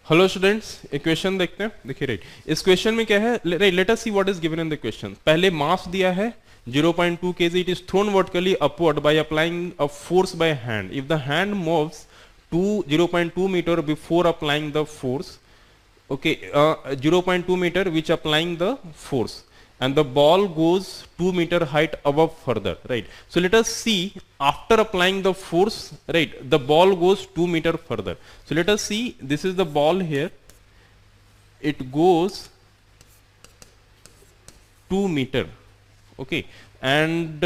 Hello students, एक question देखते हैं. देखिए राइट, इस क्वेश्चन में क्या है, let us see what is given in the question. पहले मास दिया है 0.2 kg. It is thrown vertically upward by applying a force by hand. If the hand moves to 0.2 meter before applying the force, okay, 0.2 meter which applying the force, and the ball goes 2 meter height above further, right? So let us see, after applying the force, right, the ball goes 2 meter further. So let us see, this is the ball here, it goes 2 meter, okay, and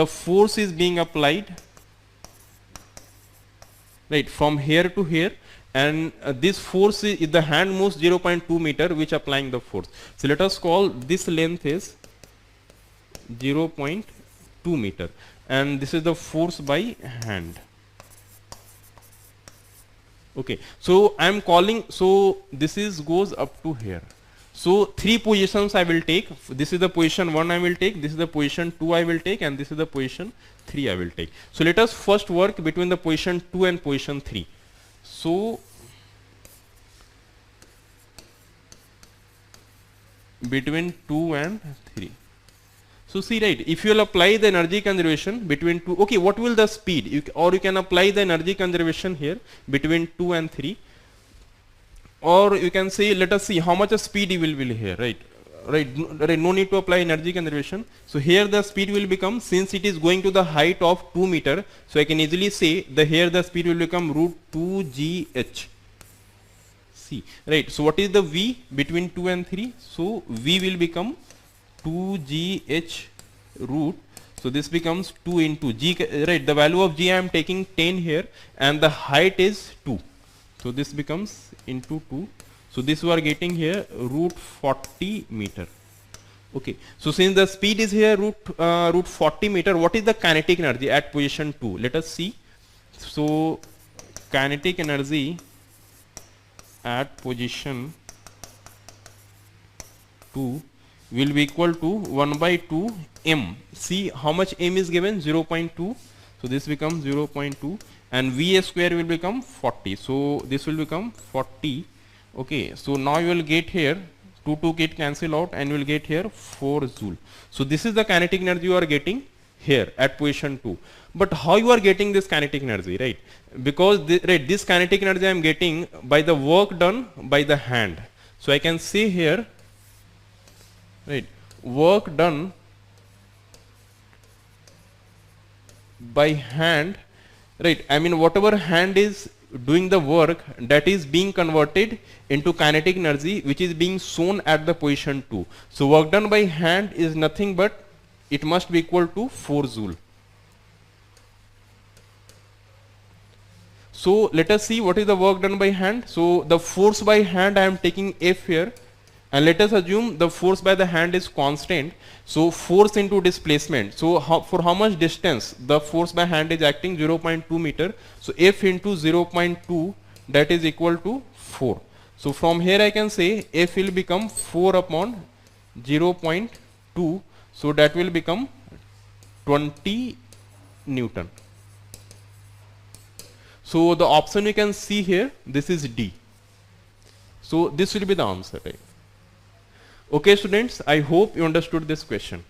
the force is being applied, right, from here to here, and this force is, if the hand moves 0.2 meter which applying the force. So let us call this length is 0.2 meter, and this is the force by hand. Okay, so I am calling, so this is goes up to here. So three positions I will take. This is the position 1 I will take, this is the position 2 I will take, and this is the position 3 I will take. So let us first work between the position 2 and position 3. So between 2 and 3. So see, right, if you will apply the energy conservation between 2, okay, what will the speed, or you can apply the energy conservation here between 2 and 3, or you can say, let us see how much of speed you will here, right? Right, no need to apply energy conservation. So here the speed will become, since it is going to the height of 2 meter, so I can easily say the here the speed will become root 2 GH. See, right, so what is the V between 2 and 3? So V will become 2 GH root, so this becomes 2 into G, right, the value of G I am taking 10 here, and the height is 2, so this becomes into 2. So this we are getting here root 40 meter. Okay, so since the speed is here root 40 meter, what is the kinetic energy at position 2? Let us see. So kinetic energy at position 2 will be equal to 1 by 2 m. See how much m is given, 0.2. So this becomes 0.2, and V square will become 40. So this will become 40. Okay, so now you will get here 2 get cancel out, and you will get here 4 joule. So this is the kinetic energy you are getting here at position 2. But how you are getting this kinetic energy, right? Because this kinetic energy I am getting by the work done by the hand. So I can say here, right, work done by hand, right, I mean whatever hand is doing the work, that is being converted into kinetic energy which is being shown at the position 2. So work done by hand is nothing but it must be equal to 4 joule. So let us see what is the work done by hand. So the force by hand I am taking F here, and let us assume the force by the hand is constant. So force into displacement, so for how much distance the force by hand is acting, 0.2 meter. So F into 0.2, that is equal to 4. So from here I can say F will become 4 upon 0.2, so that will become 20 Newton. So the option you can see here, this is D. So this will be the answer, right? Okay students, I hope you understood this question.